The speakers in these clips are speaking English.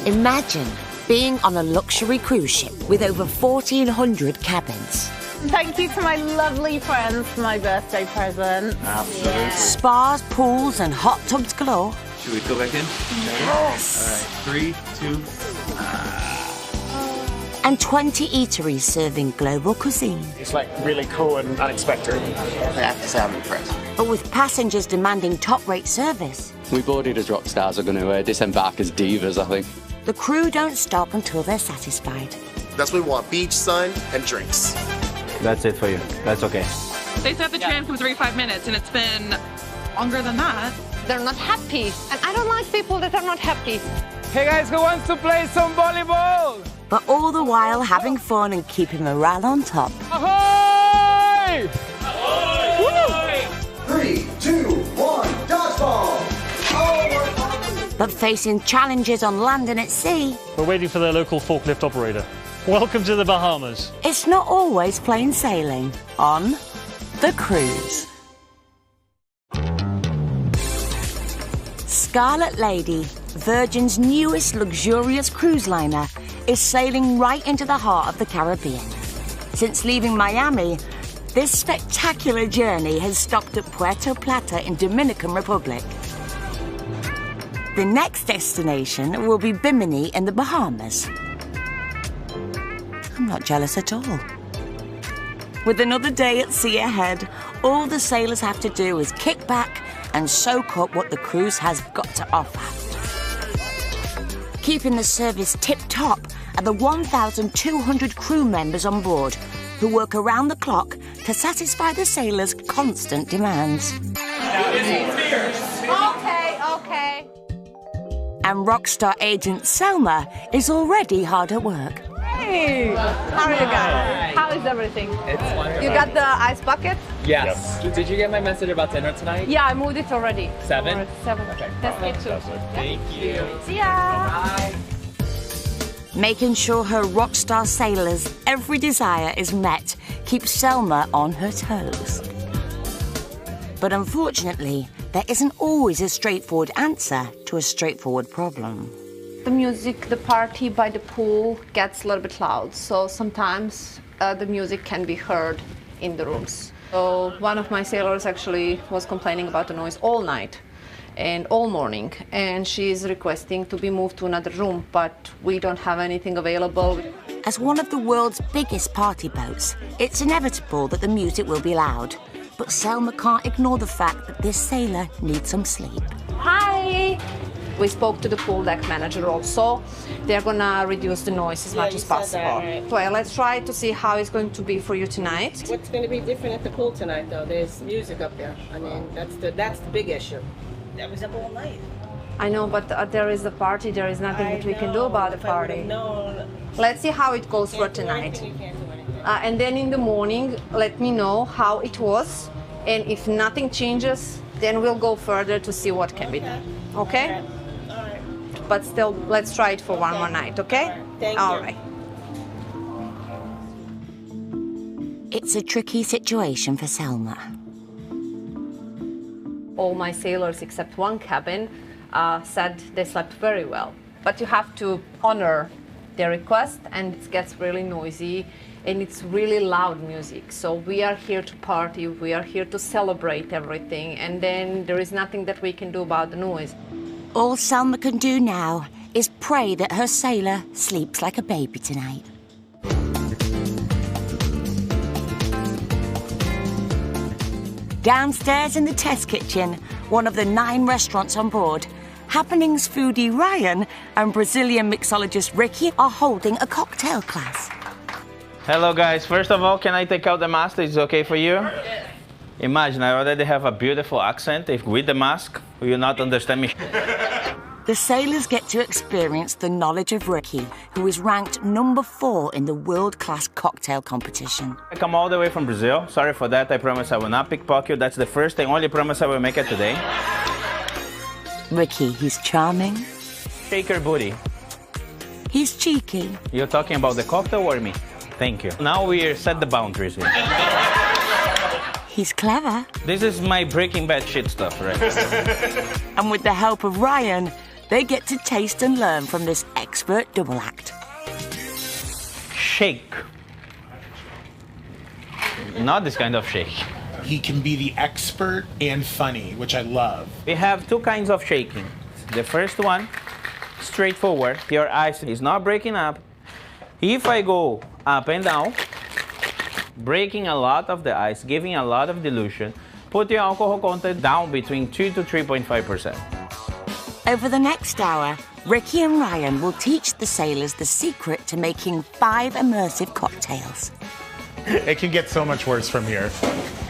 Imagine being on a luxury cruise ship with over 1,400 cabins. Thank you to my lovely friends for my birthday present. Absolutely. Yeah. Spas, pools and hot tubs galore. Should we go back in? Yes. All right, 3, 2. And 20 eateries serving global cuisine. It's like really cool and unexpected. I have to say I'm impressed. But with passengers demanding top-rate service. We boarded as rock stars are going to disembark as divas, I think. The crew don't stop until they're satisfied. That's what we want, beach, sun, and drinks. That's it for you. That's okay. They said the tram comes every 5 minutes, and it's been longer than that. They're not happy. And I don't like people that are not happy. Hey guys, who wants to play some volleyball? But all the while having fun and keeping morale on top. Ahoy! Ahoy! 3, 2, 1, dodgeball! But facing challenges on land and at sea. We're waiting for their local forklift operator. Welcome to the Bahamas. It's not always plain sailing on the cruise. Scarlet Lady, Virgin's newest luxurious cruise liner, is sailing right into the heart of the Caribbean. Since leaving Miami, this spectacular journey has stopped at Puerto Plata in Dominican Republic. The next destination will be Bimini in the Bahamas. I'm not jealous at all. With another day at sea ahead, all the sailors have to do is kick back and soak up what the cruise has got to offer. Keeping the service tip-top are the 1,200 crew members on board who work around the clock to satisfy the sailors' constant demands. Okay. And rockstar agent Selma is already hard at work. Hey! How are you guys? How is everything? It's wonderful. You got the ice bucket? Yes. Did you get my message about dinner tonight? Yeah, I moved it already. 7? 7. Okay. That's me too. Thank you. See ya! Bye. Making sure her rockstar sailors' every desire is met keeps Selma on her toes. But unfortunately, there isn't always a straightforward answer to a straightforward problem. The music, the party by the pool gets a little bit loud, so sometimes the music can be heard in the rooms. So one of my sailors actually was complaining about the noise all night and all morning, and she's requesting to be moved to another room, but we don't have anything available. As one of the world's biggest party boats, it's inevitable that the music will be loud. But Selma can't ignore the fact that this sailor needs some sleep. Hi! We spoke to the pool deck manager also. They're gonna reduce the noise as much as possible. Right. Well, let's try to see how it's going to be for you tonight. What's going to be different at the pool tonight, though? There's music up there. I mean, that's the big issue. That was up all night. I know, but there is a party. There is nothing that we can do about the party. No. Let's see how it goes for tonight. And then in the morning, let me know how it was. And if nothing changes, then we'll go further to see what can be done. Okay? All right. But still, let's try it for one more night, okay? Thank you. All right. It's a tricky situation for Selma. All my sailors, except one cabin, said they slept very well. But you have to honor their request, and it gets really noisy, and it's really loud music. So we are here to party, we are here to celebrate everything, and then there is nothing that we can do about the noise. All Selma can do now is pray that her sailor sleeps like a baby tonight. Downstairs in the test kitchen, one of the 9 restaurants on board, Happenings foodie Ryan and Brazilian mixologist Ricky are holding a cocktail class. Hello guys, first of all, can I take out the mask? Is it okay for you? Yes. Imagine, I already have a beautiful accent. If with the mask, will you not understand me? The sailors get to experience the knowledge of Ricky, who is ranked number 4 in the world-class cocktail competition. I come all the way from Brazil. Sorry for that, I promise I will not pickpocket you. That's the first and only promise I will make it today. Ricky, he's charming. Shake your booty. He's cheeky. You're talking about the cocktail or me? Thank you. Now we set the boundaries here. He's clever. This is my Breaking Bad shit stuff, right? And with the help of Ryan, they get to taste and learn from this expert double act. Shake. Not this kind of shake. He can be the expert and funny, which I love. We have two kinds of shaking. The first one, straightforward. Your ice is not breaking up. If I go up and down, breaking a lot of the ice, giving a lot of dilution, put your alcohol content down between 2 to 3.5%. Over the next hour, Ricky and Ryan will teach the sailors the secret to making 5 immersive cocktails. It can get so much worse from here.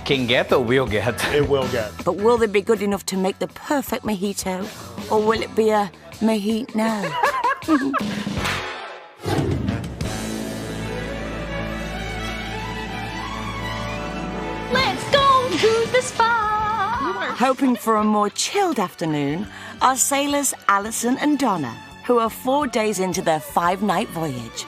Can get or will get? It will get. But will they be good enough to make the perfect mojito? Or will it be a mojito? Let's go to the spa! Hoping for a more chilled afternoon are sailors Alison and Donna, who are 4 days into their 5-night voyage.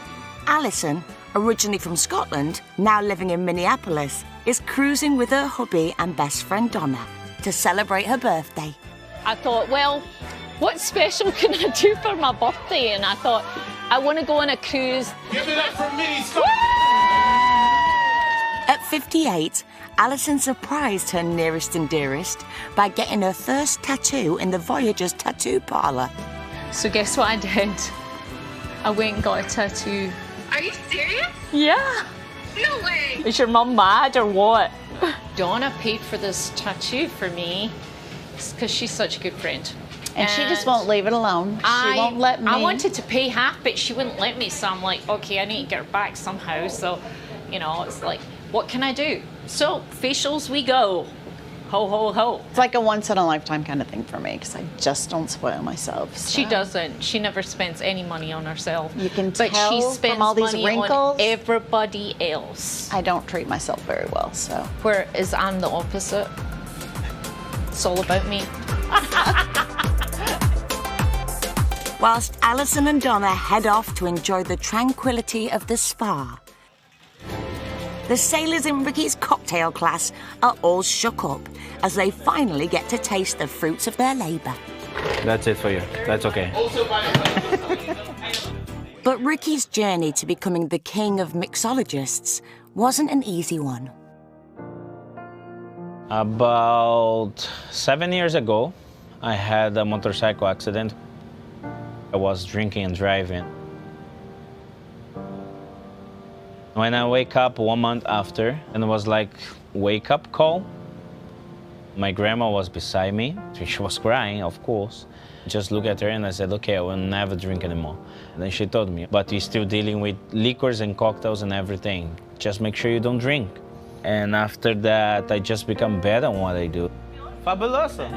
Alison, originally from Scotland, now living in Minneapolis, is cruising with her hubby and best friend Donna to celebrate her birthday. I thought, well, what special can I do for my birthday? And I thought, I want to go on a cruise. Give it up for me, Scott! At 58, Alison surprised her nearest and dearest by getting her first tattoo in the Voyager's tattoo parlour. So guess what I did? I went and got a tattoo. Are you serious? Yeah. No way. Is your mum mad or what? Donna paid for this tattoo for me because she's such a good friend. And she just won't leave it alone. She won't let me. I wanted to pay half, but she wouldn't let me. So I'm like, okay, I need to get her back somehow. So, you know, it's like, what can I do? So, facials we go. Ho, ho, ho. It's like a once-in-a-lifetime kind of thing for me because I just don't spoil myself. So. She doesn't. She never spends any money on herself. You can but tell she spends from all these money wrinkles. On everybody else. I don't treat myself very well, so. Whereas I'm the opposite. It's all about me. Whilst Alison and Donna head off to enjoy the tranquility of the spa, the sailors in Ricky's cocktail class are all shook up as they finally get to taste the fruits of their labour. That's it for you. That's okay. But Ricky's journey to becoming the king of mixologists wasn't an easy one. About 7 years ago, I had a motorcycle accident. I was drinking and driving. When I wake up 1 month after, and it was like wake-up call, my grandma was beside me. She was crying, of course. Just look at her and I said, okay, I will never drink anymore. And then she told me, but you're still dealing with liquors and cocktails and everything. Just make sure you don't drink. And after that, I just become better at what I do. Fabuloso.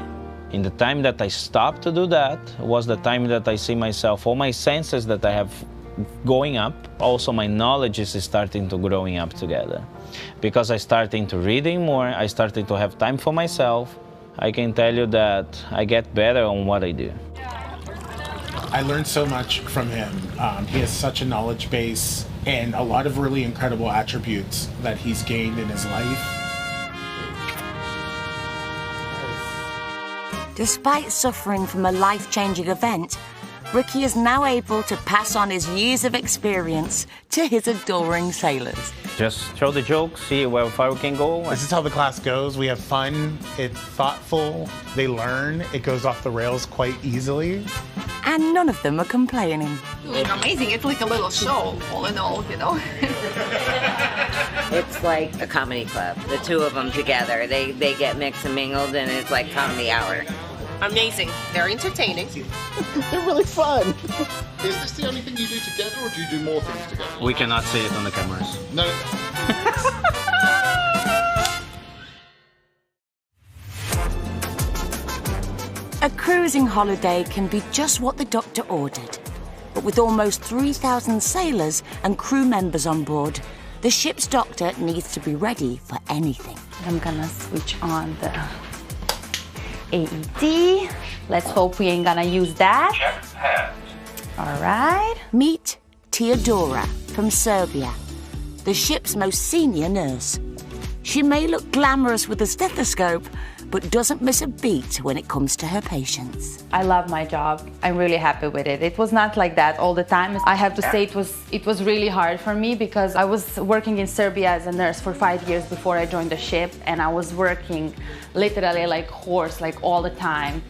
In the time that I stopped to do that was the time that I see myself, all my senses that I have going up, also my knowledge is starting to growing up together. Because I starting to reading more, I starting to have time for myself. I can tell you that I get better on what I do. I learned so much from him. He has such a knowledge base and a lot of really incredible attributes that he's gained in his life. Despite suffering from a life-changing event, Ricky is now able to pass on his years of experience to his adoring sailors. Just show the joke, see where far we can go. This is how the class goes. We have fun, it's thoughtful, they learn, it goes off the rails quite easily. And none of them are complaining. It's amazing. It's like a little show, all in all, you know. It's like a comedy club. The two of them together, they get mixed and mingled, and it's like comedy hour. Amazing. They're entertaining. They're really fun. Is this the only thing you do together, or do you do more things together? We cannot see it on the cameras. No. A cruising holiday can be just what the doctor ordered. But with almost 3,000 sailors and crew members on board, the ship's doctor needs to be ready for anything. I'm gonna switch on the AED. Let's hope we ain't gonna use that. All right. Meet Teodora from Serbia, the ship's most senior nurse. She may look glamorous with a stethoscope, but doesn't miss a beat when it comes to her patients. I love my job. I'm really happy with it. It was not like that all the time. I have to say it was really hard for me because I was working in Serbia as a nurse for 5 years before I joined the ship, and I was working literally like horse, like all the time.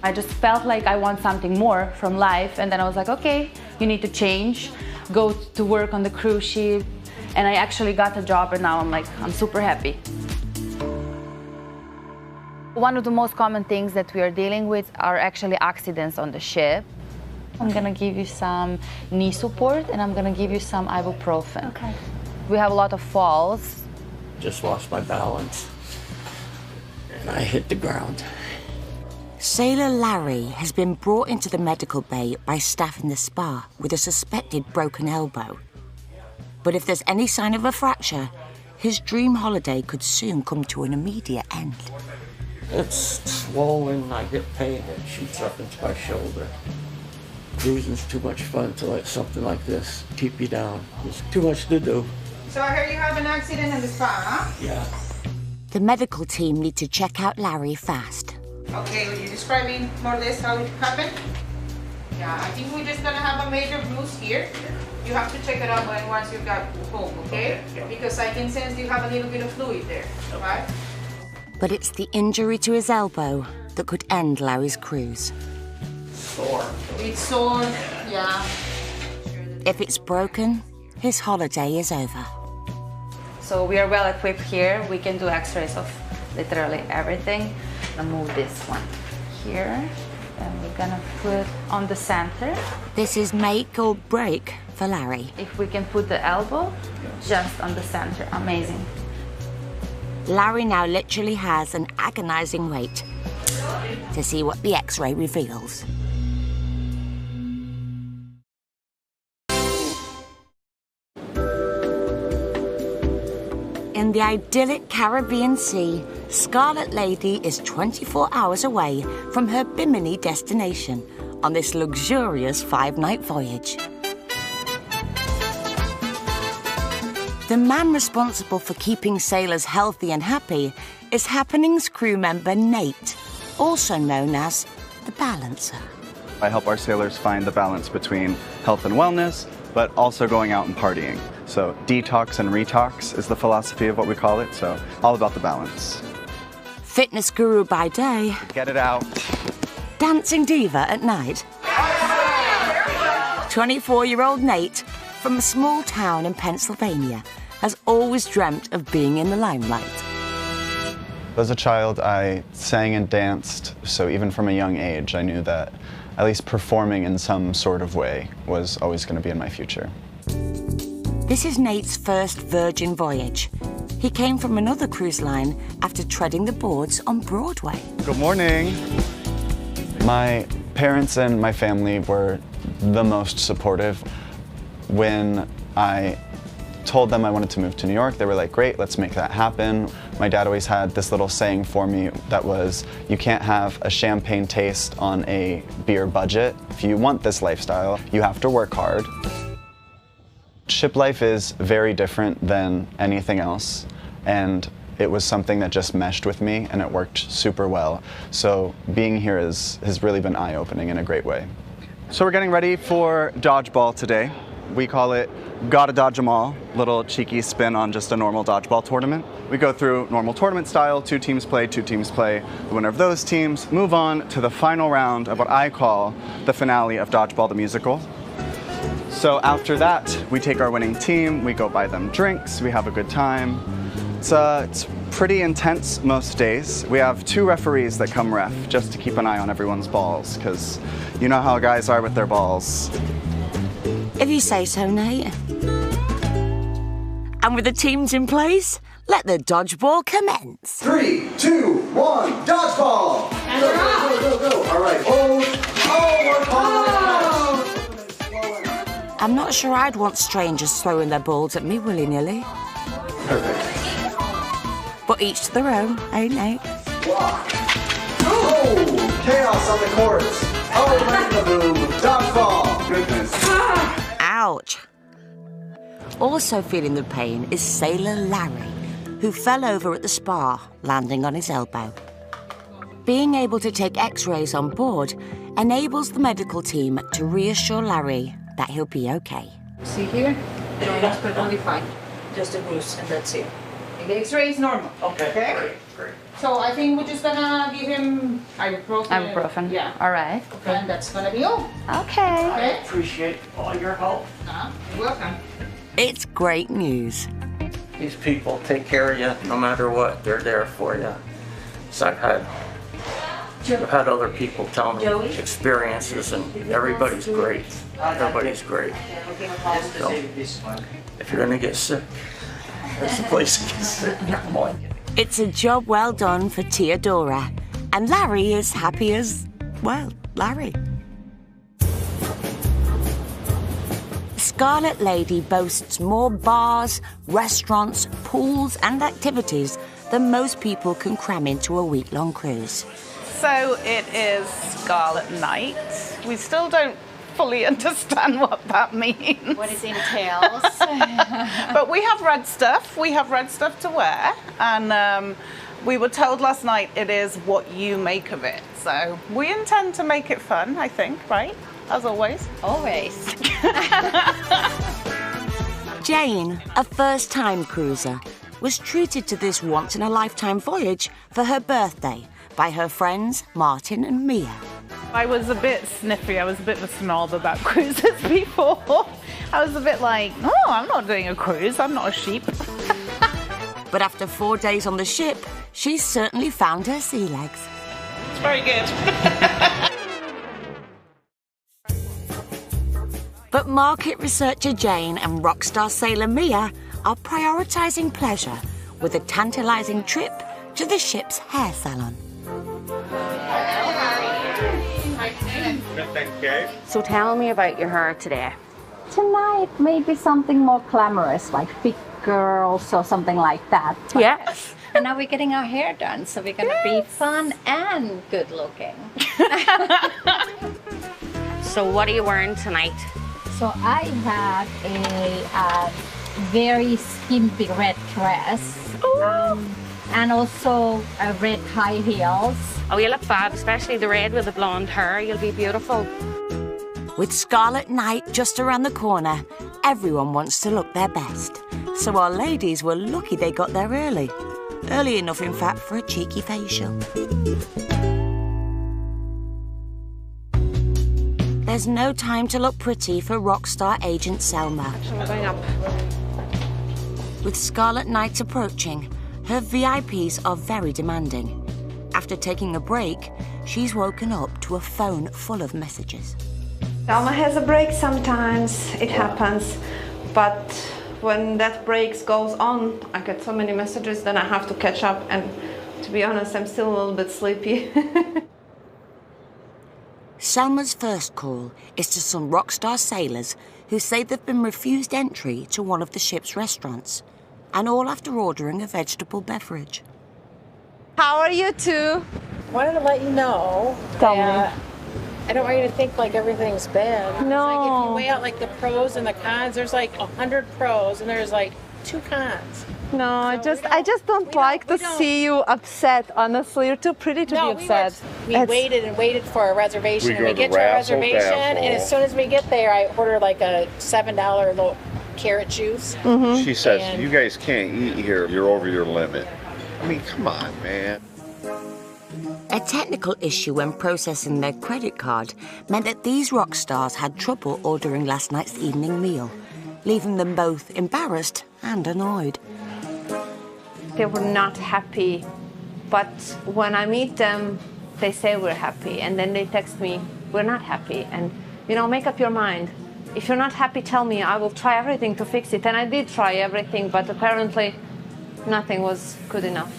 I just felt like I want something more from life, and then I was like, okay, you need to change, go to work on the cruise ship, and I actually got a job, and now I'm super happy. One of the most common things that we are dealing with are actually accidents on the ship. I'm gonna give you some knee support, and I'm gonna give you some ibuprofen. Okay. We have a lot of falls. Just lost my balance, and I hit the ground. Sailor Larry has been brought into the medical bay by staff in the spa with a suspected broken elbow. But if there's any sign of a fracture, his dream holiday could soon come to an immediate end. It's swollen, I get pain, it shoots up into my shoulder. Cruising's too much fun to let something like this keep you down. There's too much to do. So I heard you have an accident in the spa, huh? Yeah. The medical team need to check out Larry fast. Okay, will you describe me more or less how it happened? Yeah, I think we're just gonna have a major bruise here. You have to check it out once you got home, okay? Because I can sense you have a little bit of fluid there, right? But it's the injury to his elbow that could end Larry's cruise. Sore. It's sore, yeah. If it's broken, his holiday is over. So we are well equipped here. We can do x-rays of literally everything. I'm gonna move this one here, and we're gonna put on the center. This is make or break for Larry. If we can put the elbow just on the center, amazing. Larry now literally has an agonizing wait to see what the x-ray reveals. In the idyllic Caribbean Sea, Scarlet Lady is 24 hours away from her Bimini destination on this luxurious 5-night voyage. The man responsible for keeping sailors healthy and happy is Happening's crew member Nate, also known as the Balancer. I help our sailors find the balance between health and wellness, but also going out and partying. So detox and retox is the philosophy of what we call it, so all about the balance. Fitness guru by day. Get it out. Dancing diva at night. 24-year-old Nate, from a small town in Pennsylvania, has always dreamt of being in the limelight. As a child, I sang and danced, so even from a young age, I knew that at least performing in some sort of way was always going to be in my future. This is Nate's first Virgin voyage. He came from another cruise line after treading the boards on Broadway. Good morning. My parents and my family were the most supportive. When I told them I wanted to move to New York, they were like, great, let's make that happen. My dad always had this little saying for me that was, you can't have a champagne taste on a beer budget. If you want this lifestyle, you have to work hard. Ship life is very different than anything else, and it was something that just meshed with me, and it worked super well. So being here has really been eye-opening in a great way. So we're getting ready for dodgeball today. We call it Gotta Dodge 'em All, little cheeky spin on just a normal dodgeball tournament. We go through normal tournament style, 2 teams play, 2 teams play. The winner of those teams move on to the final round of what I call the finale of Dodgeball the Musical. So after that, we take our winning team, we go buy them drinks, we have a good time. It's pretty intense most days. We have 2 referees that come ref just to keep an eye on everyone's balls, because you know how guys are with their balls. If you say so, Nate. And with the teams in place, let the dodgeball commence. 3, 2, 1, dodgeball! And Go, we're off. go, go, go, go. All right, hold. Oh, we're calling. I'm not sure I'd want strangers throwing their balls at me willy-nilly. Perfect. But each to their own, eh, Nate? Block. Oh, chaos on the courts. Oh, right in the boom. Dodgeball. Goodness. Ouch. Also feeling the pain is Sailor Larry, who fell over at the spa, landing on his elbow. Being able to take x-rays on board enables the medical team to reassure Larry that he'll be okay. See here? Joints perfectly fine. Just a bruise and that's it. The x-ray is normal. Okay? Great. So I think we're just gonna give him ibuprofen. Ibuprofen. Yeah. All right. Okay. And that's gonna be all. Okay. I appreciate all your help. You're welcome. It's great news. These people take care of you no matter what. They're there for you. So I've had other people tell me experiences, and everybody's great. Everybody's great. So if you're gonna get sick, there's a place to get sick. Come on. It's a job well done for Teodora, and Larry is happy as, well, Larry. Scarlet Lady boasts more bars, restaurants, pools and activities than most people can cram into a week-long cruise. So it is Scarlet Night. We still don't fully understand what that means. What it entails. But we have red stuff. We have red stuff to wear. And we were told last night it is what you make of it. So we intend to make it fun, I think, right? As always. Always. Jane, a first-time cruiser, was treated to this once-in-a-lifetime voyage for her birthday by her friends Martin and Mia. I was a bit sniffy. I was a bit of a snob about cruises before. I was a bit like, oh, I'm not doing a cruise. I'm not a sheep. But after 4 days on the ship, she's certainly found her sea legs. It's very good. But market researcher Jane and rock star sailor Mia are prioritising pleasure with a tantalising trip to the ship's hair salon. So tell me about your hair today. Tonight, maybe something more glamorous, like big girls or something like that. Yes. And now we're getting our hair done, so we're going to be fun and good looking. So what are you wearing tonight? So I have a very skimpy red dress. And also red high heels. Oh, you look fab, especially the red with the blonde hair. You'll be beautiful. With Scarlet Night just around the corner, everyone wants to look their best. So our ladies were lucky they got there early. Early enough, in fact, for a cheeky facial. There's no time to look pretty for rock star agent Selma. I'm going up. With Scarlet Night approaching, her VIPs are very demanding. After taking a break, she's woken up to a phone full of messages. Selma has a break sometimes, it happens, but when that break goes on, I get so many messages, then I have to catch up, and to be honest, I'm still a little bit sleepy. Selma's first call is to some rock star sailors who say they've been refused entry to one of the ship's restaurants, and all after ordering a vegetable beverage. How are you two? Wanted to let you know. Tell me. I don't want you to think like everything's bad. No. It's like if you weigh out like the pros and the cons, there's like 100 pros and there's like 2 cons. No, I just don't like to see you upset, honestly. You're too pretty to be upset. We waited and waited for a reservation. We And we go get to to our Razzle reservation, Dazzle. and as soon as we get there, I order like a $7 little carrot juice. She says, And- you guys can't eat here. You're over your limit. I mean, come on, man. A technical issue when processing their credit card meant that these rock stars had trouble ordering last night's evening meal, leaving them both embarrassed and annoyed. They were not happy, but when I meet them, they say we're happy, and then they text me, we're not happy, and make up your mind. If you're not happy, tell me, I will try everything to fix it. And I did try everything, but apparently nothing was good enough.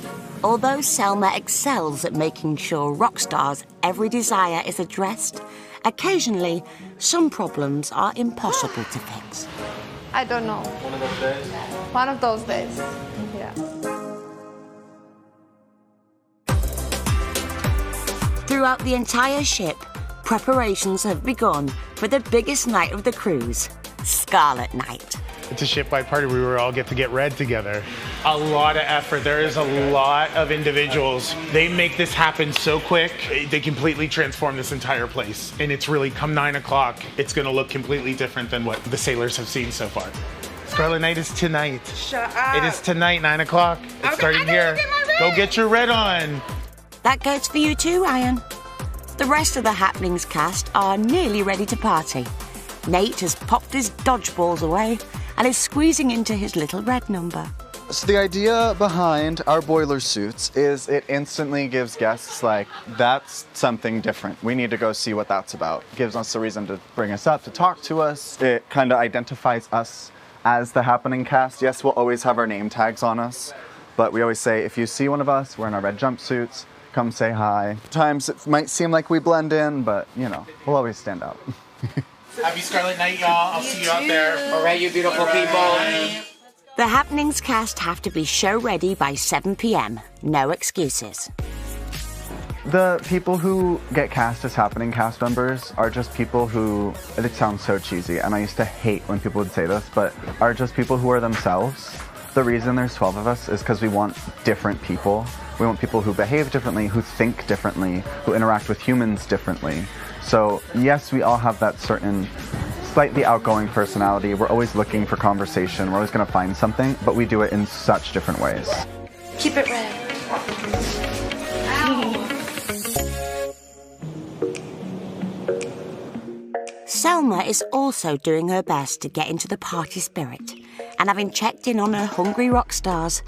Although Selma excels at making sure rock stars' every desire is addressed, occasionally some problems are impossible to fix. I don't know. One of those days? One of those days, yeah. Throughout the entire ship, preparations have begun for the biggest night of the cruise, Scarlet Night. It's a shipwide party where we all get to get red together. A lot of effort. There is a lot of individuals. They make this happen so quick. They completely transform this entire place. And it's really, come 9 o'clock, it's gonna look completely different than what the sailors have seen so far. Scarlet Night is tonight. Shut up. It is tonight, 9 o'clock. It's starting here. Go get your red on. That goes for you too, Ryan. The rest of the Happenings cast are nearly ready to party. Nate has popped his dodgeballs away and is squeezing into his little red number. So the idea behind our boiler suits is it instantly gives guests like, that's something different. We need to go see what that's about. It gives us a reason to bring us up, to talk to us. It kind of identifies us as the Happening cast. Yes, we'll always have our name tags on us, but we always say, if you see one of us wearing our red jumpsuits, come say hi. Sometimes it might seem like we blend in, but you know, we'll always stand out. Happy Scarlet Night, y'all. I'll see you out there. All right, you beautiful people. The Happenings cast have to be show ready by 7 p.m. No excuses. The people who get cast as Happening cast members are just people who, it sounds so cheesy, and I used to hate when people would say this, but are just people who are themselves. The reason there's 12 of us is because we want different people. We want people who behave differently, who think differently, who interact with humans differently. So yes, we all have that certain slightly outgoing personality. We're always looking for conversation. We're always going to find something, but we do it in such different ways. Keep it red. Selma is also doing her best to get into the party spirit, and having checked in on her hungry rock stars,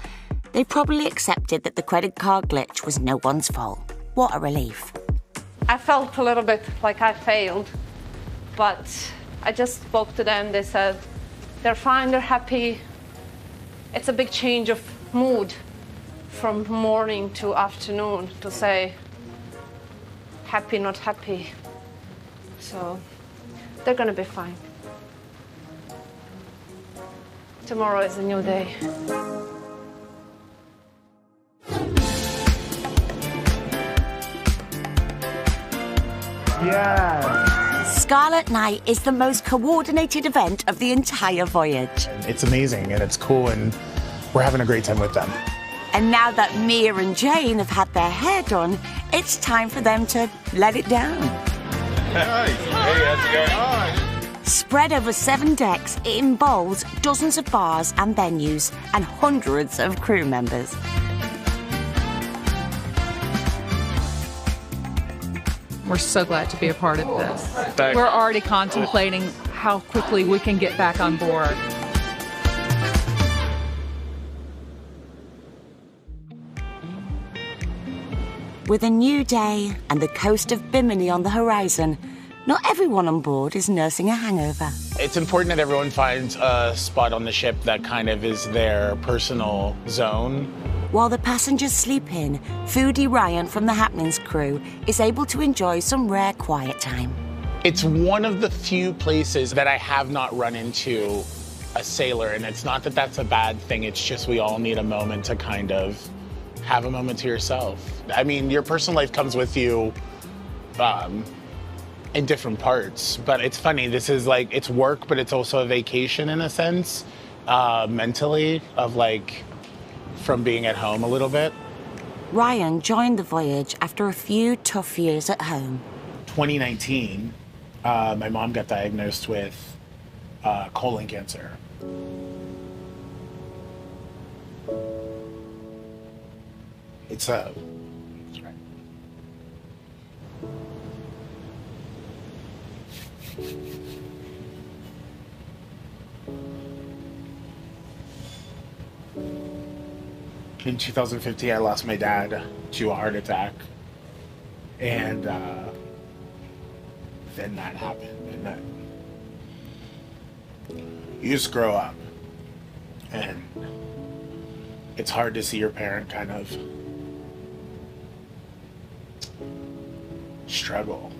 they probably accepted that the credit card glitch was no one's fault. What a relief. I felt a little bit like I failed, but I just spoke to them. They said they're fine, they're happy. It's a big change of mood from morning to afternoon to say happy, not happy. So they're gonna be fine. Tomorrow is a new day. Yeah. Scarlet Night is the most coordinated event of the entire voyage. It's amazing and it's cool and we're having a great time with them. And now that Mia and Jane have had their hair done, it's time for them to let it down. Hey, how's it going? Spread over 7 decks, it involves dozens of bars and venues and hundreds of crew members. We're so glad to be a part of this. We're already contemplating how quickly we can get back on board. With a new day and the coast of Bimini on the horizon, not everyone on board is nursing a hangover. It's important that everyone finds a spot on the ship that kind of is their personal zone. While the passengers sleep in, Foodie Ryan from the Happenings crew is able to enjoy some rare quiet time. It's one of the few places that I have not run into a sailor, and it's not that that's a bad thing, it's just we all need a moment to kind of have a moment to yourself. I mean, your personal life comes with you in different parts, but it's funny, this is like, it's work, but it's also a vacation in a sense, mentally, of like, from being at home a little bit. Ryan joined the voyage after a few tough years at home. 2019, my mom got diagnosed with colon cancer. It's a... In 2015, I lost my dad to a heart attack, and then that happened, and then you just grow up, and it's hard to see your parent kind of struggle.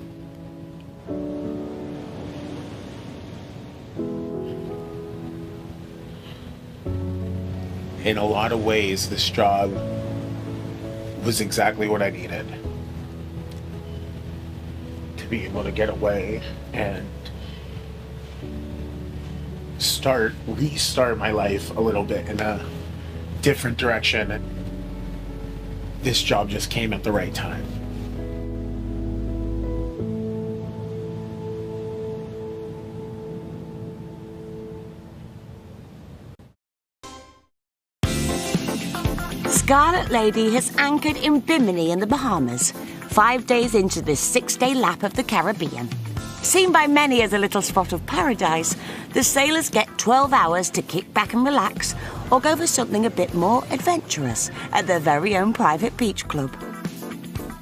In a lot of ways, this job was exactly what I needed. To be able to get away and restart my life a little bit in a different direction. This job just came at the right time. Scarlet Lady has anchored in Bimini in the Bahamas, 5 days into this 6-day lap of the Caribbean. Seen by many as a little spot of paradise, the sailors get 12 hours to kick back and relax or go for something a bit more adventurous at their very own private beach club.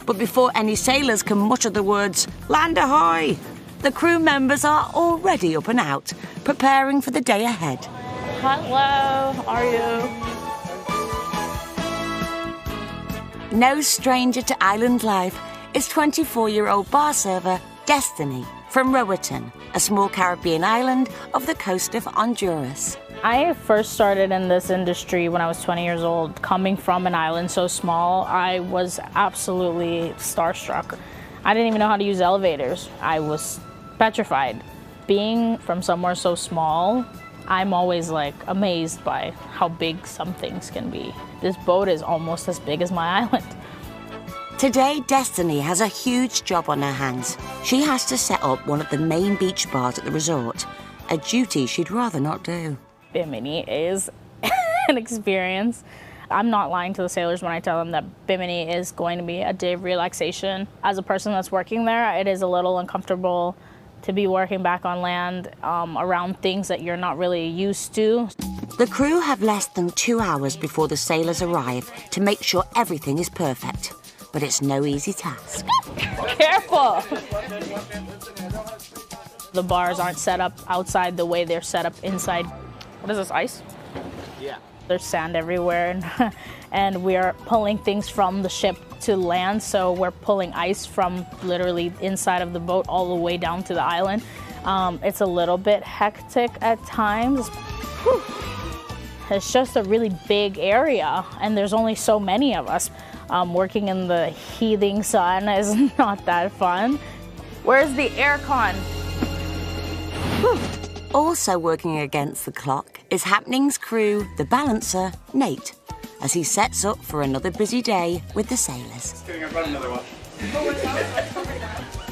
But before any sailors can mutter the words, "Land ahoy!" the crew members are already up and out, preparing for the day ahead. Hello, how are you? No stranger to island life is 24-year-old bar server Destiny from Roatan, a small Caribbean island off the coast of Honduras. I first started in this industry when I was 20 years old. Coming from an island so small, I was absolutely starstruck. I didn't even know how to use elevators. I was petrified. Being from somewhere so small, I'm always like amazed by how big some things can be. This boat is almost as big as my island. Today, Destiny has a huge job on her hands. She has to set up one of the main beach bars at the resort, a duty she'd rather not do. Bimini is an experience. I'm not lying to the sailors when I tell them that Bimini is going to be a day of relaxation. As a person that's working there, it is a little uncomfortable to be working back on land around things that you're not really used to. The crew have less than 2 hours before the sailors arrive to make sure everything is perfect. But it's no easy task. Careful! The bars aren't set up outside the way they're set up inside. What is this, ice? Yeah. There's sand everywhere, and we are pulling things from the ship to land, so we're pulling ice from literally inside of the boat all the way down to the island. It's a little bit hectic at times. Whew. It's just a really big area, and there's only so many of us. Working in the heating sun is not that fun. Where's the aircon? Also working against the clock is Happening's crew, the balancer, Nate, as he sets up for another busy day with the sailors. Kidding, I brought another one.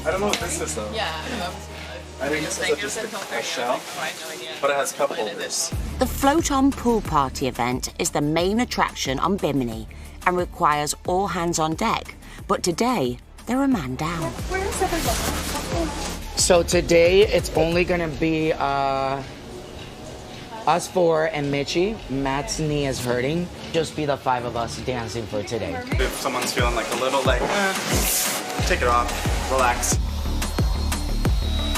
I don't know what this is though. Yeah, I think this is just a shell, but it has cup holders. The float-on pool party event is the main attraction on Bimini and requires all hands on deck. But today, they're a man down. So today, it's only gonna be us four and Mitchie. Matt's knee is hurting. Just be the 5 of us dancing for today. If someone's feeling like a little like, take it off, relax.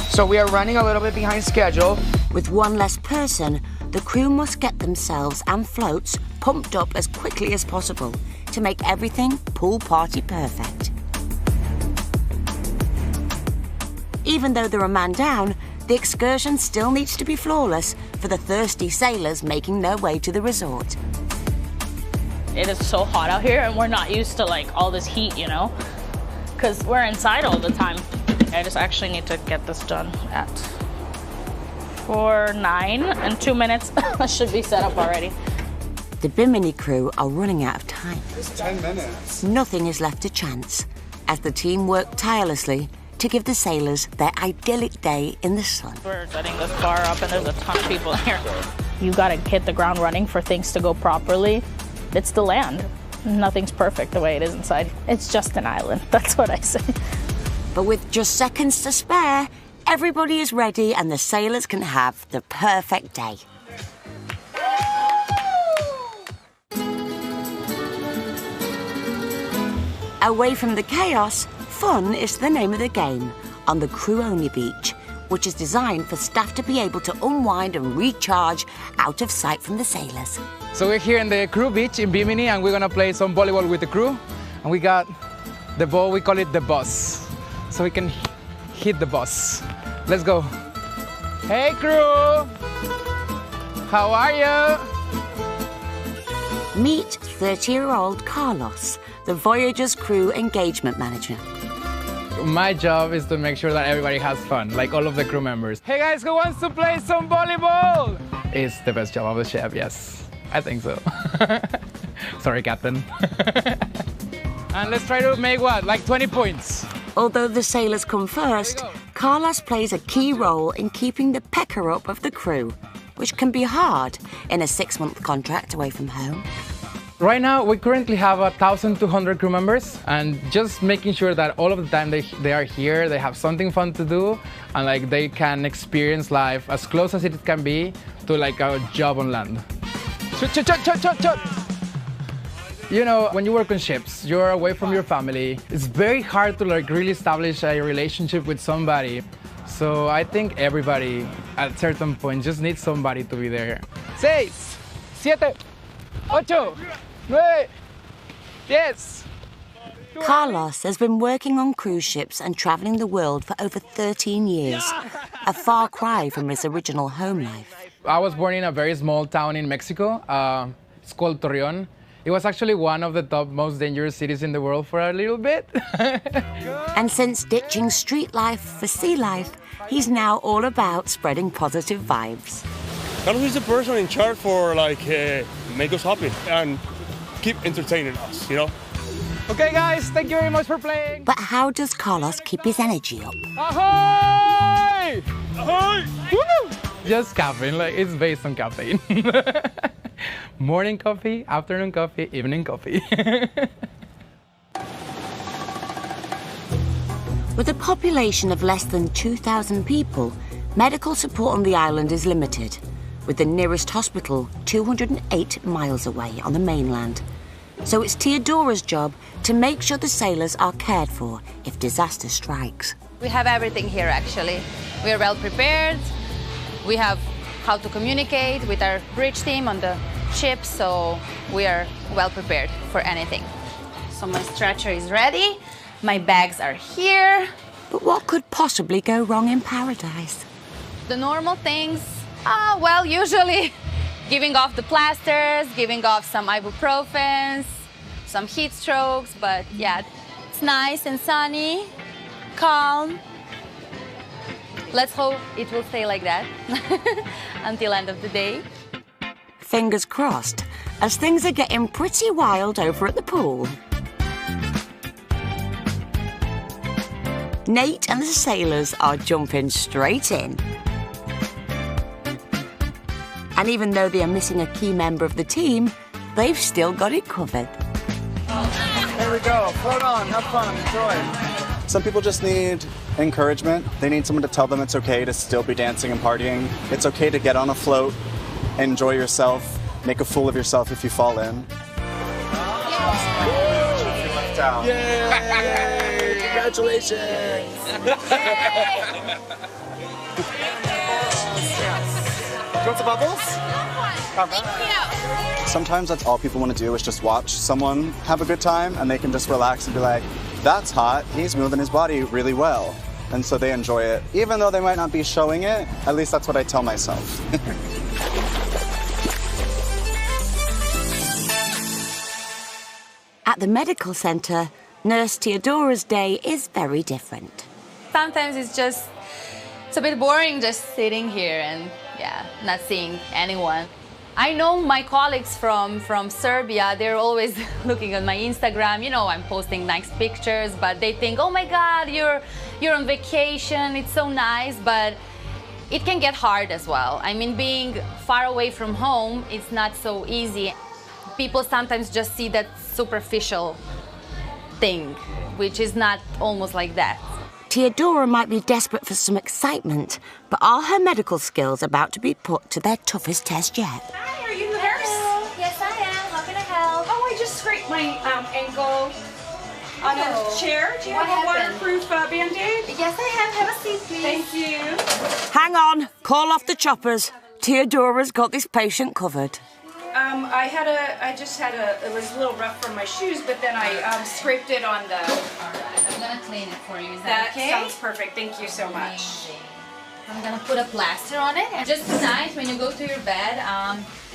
So we are running a little bit behind schedule. With one less person, the crew must get themselves and floats pumped up as quickly as possible to make everything pool party perfect. Even though they're a man down, the excursion still needs to be flawless for the thirsty sailors making their way to the resort. It is so hot out here, and we're not used to like all this heat, you know, because we're inside all the time. I just actually need to get this done at 4:09 in 2 minutes. I should be set up already. The Bimini crew are running out of time. Just 10 minutes. Nothing is left to chance as the team work tirelessly to give the sailors their idyllic day in the sun. We're setting this bar up and there's a ton of people here. You gotta hit the ground running for things to go properly. It's the land. Nothing's perfect the way it is inside. It's just an island, that's what I say. But with just seconds to spare, everybody is ready and the sailors can have the perfect day. Away from the chaos, fun is the name of the game on the crew-only beach, which is designed for staff to be able to unwind and recharge out of sight from the sailors. So we're here in the crew beach in Bimini, and we're gonna play some volleyball with the crew. And we got the ball, we call it the bus. So we can hit the bus. Let's go. Hey crew! How are you? Meet 30-year-old Carlos, the Voyager's crew engagement manager. my job is to make sure that everybody has fun, like all of the crew members. Hey guys, who wants to play some volleyball? It's the best job of the chef, yes. I think so. Sorry, Captain. And let's try to make what, like 20 points? Although the sailors come first, Carlos plays a key role in keeping the pecker up of the crew, which can be hard in a 6-month contract away from home. Right now, we currently have 1,200 crew members, and just making sure that all of the time they are here, they have something fun to do, and like they can experience life as close as it can be to like a job on land. You know, when you work on ships, you're away from your family. It's very hard to like really establish a relationship with somebody. So I think everybody at a certain point just needs somebody to be there. 6, 7, 8, 9, 10. Carlos has been working on cruise ships and travelling the world for over 13 years, a far cry from his original home life. I was born in a very small town in Mexico. It's called Torreon. It was actually one of the top most dangerous cities in the world for a little bit. And since ditching street life for sea life, he's now all about spreading positive vibes. Carlos is the person in charge for like make us happy and keep entertaining us, you know? Okay guys, thank you very much for playing. But how does Carlos keep his energy up? Ahoy! Ahoy! Woo! Just caffeine, like it's based on caffeine. Morning coffee, afternoon coffee, evening coffee. With a population of less than 2,000 people, medical support on the island is limited, with the nearest hospital 208 miles away on the mainland. So it's Teodora's job to make sure the sailors are cared for if disaster strikes. We have everything here, actually. We are well prepared. We have how to communicate with our bridge team on the ship, so we are well prepared for anything. So my stretcher is ready. My bags are here. But what could possibly go wrong in paradise? The normal things, well, usually giving off the plasters, giving off some ibuprofens, some heat strokes, but yeah, it's nice and sunny, calm. Let's hope it will stay like that until end of the day. Fingers crossed, as things are getting pretty wild over at the pool. Nate and the sailors are jumping straight in. And even though they are missing a key member of the team, they've still got it covered. There we go, float on, have fun, enjoy. Some people just need encouragement. They need someone to tell them it's okay to still be dancing and partying. It's okay to get on a float, enjoy yourself, make a fool of yourself if you fall in. Yay! Congratulations! Do you want some bubbles? Sometimes that's all people want to do is just watch someone have a good time and they can just relax and be like, that's hot, he's moving his body really well. And so they enjoy it. Even though they might not be showing it, at least that's what I tell myself. At the medical centre, Nurse Teodora's day is very different. Sometimes it's a bit boring just sitting here and yeah, not seeing anyone. I know my colleagues from Serbia, they're always looking at my Instagram. You know, I'm posting nice pictures, but they think, oh my God, you're on vacation, it's so nice, but it can get hard as well. I mean, being far away from home, it's not so easy. People sometimes just see that superficial thing, which is not almost like that. Teodora might be desperate for some excitement, but are her medical skills about to be put to their toughest test yet? Hi, are you the nurse? Yes, I am. How can I help? Oh, I just scraped my ankle on a chair. Do you have a waterproof Band-Aid? Yes, I have. Have a seat, please. Thank you. Hang on, call off the choppers. Teodora's got this patient covered. It was a little rough from my shoes, but then I scraped it on the... I'm gonna clean it for you, is that okay? That sounds perfect, thank you so much. I'm gonna put a plaster on it. And just tonight, when you go to your bed,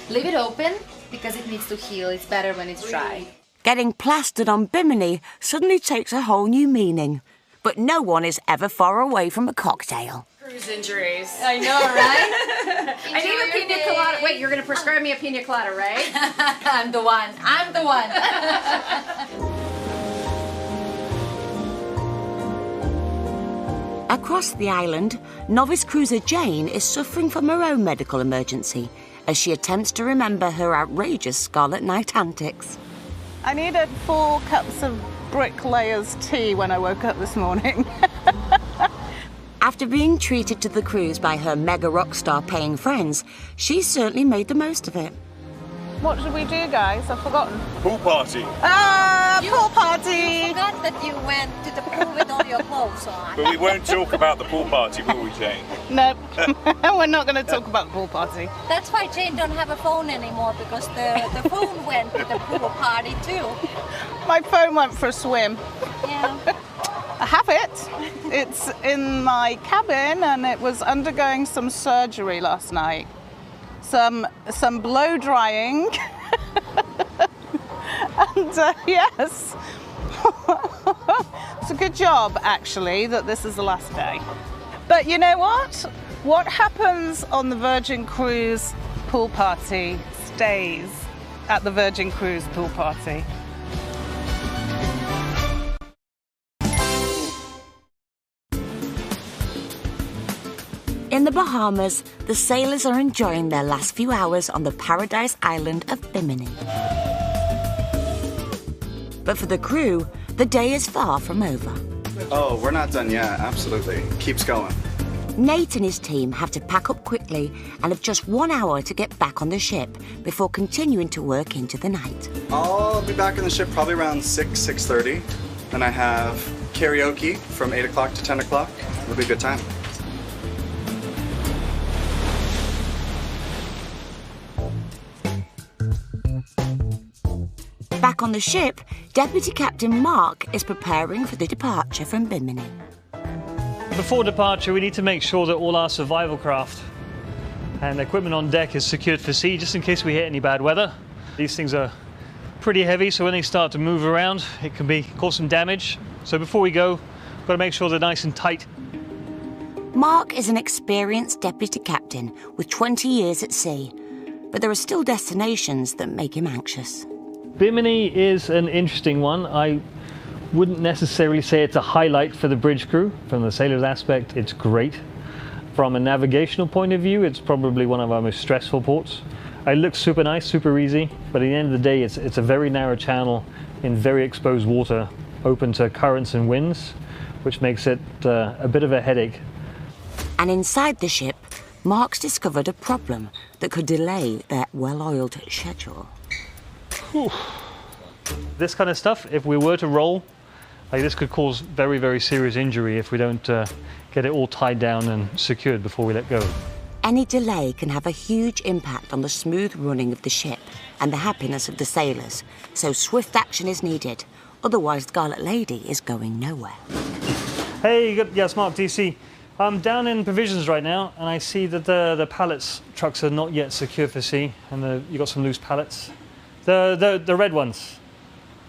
leave it open because it needs to heal. It's better when it's dry. Getting plastered on Bimini suddenly takes a whole new meaning. But no one is ever far away from a cocktail. Cruise injuries. I know, right? I need a pina colada. Wait, you're going to prescribe me a pina colada, right? I'm the one. I'm the one. Across the island, novice cruiser Jane is suffering from her own medical emergency as she attempts to remember her outrageous Scarlet Night antics. I needed 4 cups of bricklayer's tea when I woke up this morning. After being treated to the cruise by her mega rock star paying friends, she certainly made the most of it. What should we do, guys? I've forgotten. Pool party. Pool party! You forgot that you went to the pool with all your clothes on. But we won't talk about the pool party, will we, Jane? No, we're not going to talk about the pool party. That's why Jane don't have a phone anymore, because the phone went to the pool party too. My phone went for a swim. Yeah. I have it. It's in my cabin and it was undergoing some surgery last night. Some blow drying. And yes, it's a good job actually that this is the last day. But you know what? What happens on the Virgin Cruise pool party stays at the Virgin Cruise pool party. In the Bahamas, the sailors are enjoying their last few hours on the paradise island of Bimini. But for the crew, the day is far from over. Oh, we're not done yet, absolutely. Keeps going. Nate and his team have to pack up quickly and have just 1 hour to get back on the ship before continuing to work into the night. I'll be back on the ship probably around 6:30. Then I have karaoke from 8 o'clock to 10 o'clock. It'll be a good time. Back on the ship, Deputy Captain Mark is preparing for the departure from Bimini. Before departure, we need to make sure that all our survival craft and equipment on deck is secured for sea, just in case we hit any bad weather. These things are pretty heavy, so when they start to move around, it can cause some damage. So before we go, we've got to make sure they're nice and tight. Mark is an experienced deputy captain with 20 years at sea, but there are still destinations that make him anxious. Bimini is an interesting one. I wouldn't necessarily say it's a highlight for the bridge crew. From the sailor's aspect, it's great. From a navigational point of view, it's probably one of our most stressful ports. It looks super nice, super easy, but at the end of the day, it's a very narrow channel in very exposed water, open to currents and winds, which makes it a bit of a headache. And inside the ship, Mark's discovered a problem that could delay their well-oiled schedule. Whew. This kind of stuff, if we were to roll, this could cause very, very serious injury if we don't get it all tied down and secured before we let go. Any delay can have a huge impact on the smooth running of the ship and the happiness of the sailors, so swift action is needed. Otherwise, Scarlet Lady is going nowhere. Hey, yes, Mark, DC. I'm down in provisions right now, and I see that the pallets trucks are not yet secured for sea, and you got some loose pallets. The red ones.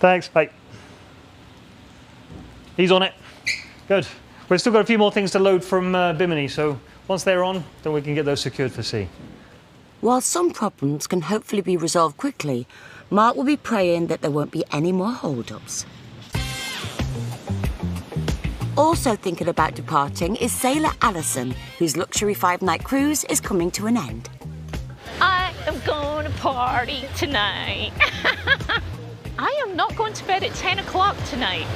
Thanks, bye. He's on it. Good. We've still got a few more things to load from Bimini, so once they're on, then we can get those secured for sea. While some problems can hopefully be resolved quickly, Mark will be praying that there won't be any more hold-ups. Also thinking about departing is sailor Alison, whose luxury 5-night cruise is coming to an end. I am going to party tonight. I am not going to bed at 10 o'clock tonight.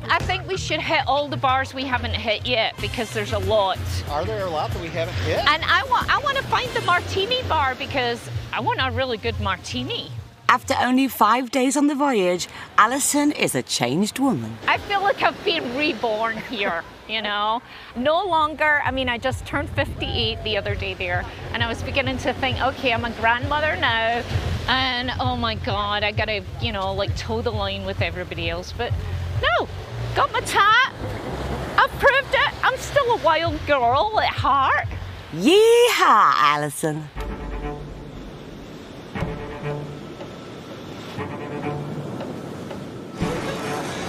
I think we should hit all the bars we haven't hit yet, because there's a lot. Are there a lot that we haven't hit? And I want to find the martini bar, because I want a really good martini. After only 5 days on the voyage, Alison is a changed woman. I feel like I've been reborn here, you know? No longer, I just turned 58 the other day there, and I was beginning to think, okay, I'm a grandmother now, and oh my God, I gotta, toe the line with everybody else. But no, got my tat, I've proved it, I'm still a wild girl at heart. Yeehaw, Alison.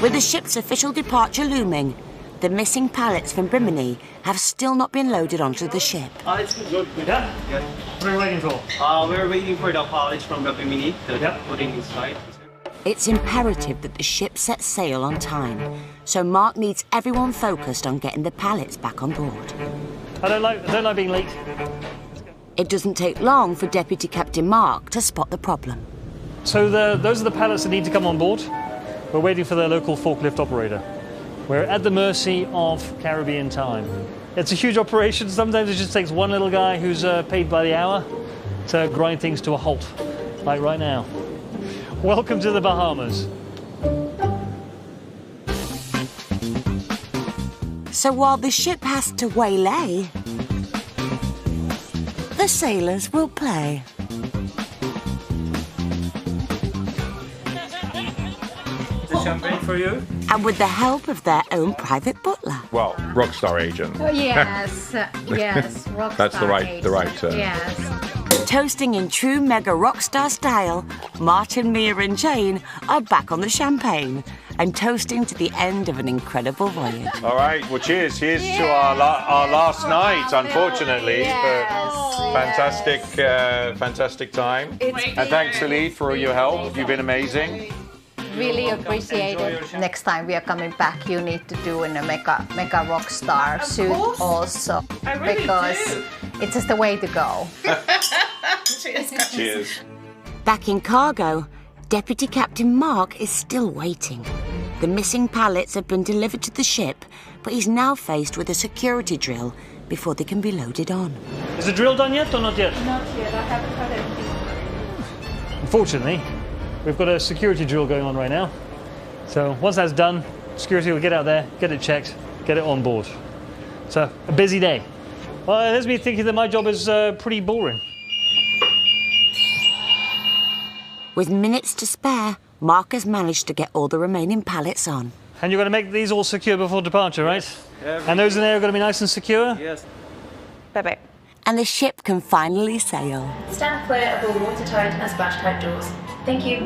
With the ship's official departure looming, the missing pallets from Bimini have still not been loaded onto the ship. It's good. We done? Yeah. What are we waiting for? We're waiting for the pallets from the Bimini to putting inside. It's imperative that the ship sets sail on time, so Mark needs everyone focused on getting the pallets back on board. I don't like being late. It doesn't take long for Deputy Captain Mark to spot the problem. So those are the pallets that need to come on board. We're waiting for the local forklift operator. We're at the mercy of Caribbean time. It's a huge operation. Sometimes it just takes one little guy who's paid by the hour to grind things to a halt, like right now. Welcome to the Bahamas. So while the ship has to waylay, the sailors will play. The champagne for you? And with the help of their own private butler. Well, rockstar agent. Oh, yes, yes, rockstar That's the right term. Yes. Toasting in true mega rockstar style, Martin, Mia and Jane are back on the champagne and toasting to the end of an incredible voyage. All right, well, cheers. Here's to our last night, unfortunately. But fantastic time. And thanks, Salid, for all your help. You've been amazing. Really appreciate it. Next time we are coming back, you need to do in a mega rock star suit also, because it's just the way to go. Cheers. Back in cargo, Deputy Captain Mark is still waiting. The missing pallets have been delivered to the ship, but he's now faced with a security drill before they can be loaded on. Is the drill done yet or not yet? Not yet, I haven't heard anything. Unfortunately, we've got a security drill going on right now. So once that's done, security will get out there, get it checked, get it on board. So, a busy day. Well, it has me thinking that my job is pretty boring. With minutes to spare, Mark has managed to get all the remaining pallets on. And you're going to make these all secure before departure, right? Yeah, and those in there are going to be nice and secure? Yes. Bye-bye. And the ship can finally sail. Stand clear of all watertight and splash-tight doors. Thank you.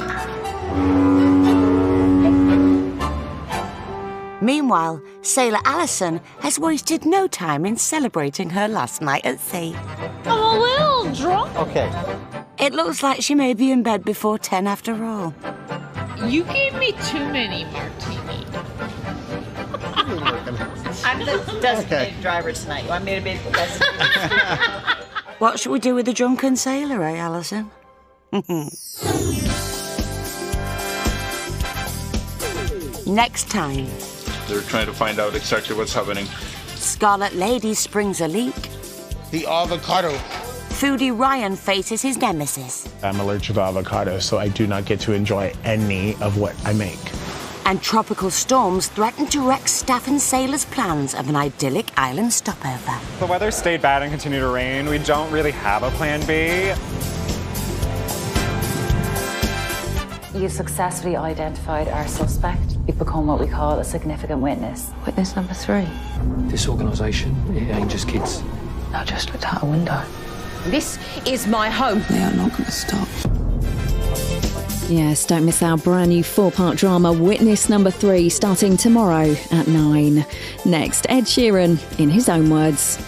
Meanwhile, Sailor Alison has wasted no time in celebrating her last night at sea. I'm a little drunk. Okay. It looks like she may be in bed before 10 after all. You gave me too many martinis. I'm the designated driver tonight. You want me to be the designated? What should we do with the drunken sailor, eh, Alison? Next time. They're trying to find out exactly what's happening. Scarlet Lady springs a leak. The avocado. Foodie Ryan faces his nemesis. I'm allergic to avocado, so I do not get to enjoy any of what I make. And tropical storms threaten to wreck staff and sailors' plans of an idyllic island stopover. The weather stayed bad and continued to rain. We don't really have a plan B. You successfully identified our suspect. You've become what we call a significant witness. Witness number 3. This organisation, it ain't just kids. Now just looked out a window. This is my home. They are not going to stop. Yes, don't miss our brand new 4-part drama Witness number 3 starting tomorrow at 9. Next, Ed Sheeran in his own words.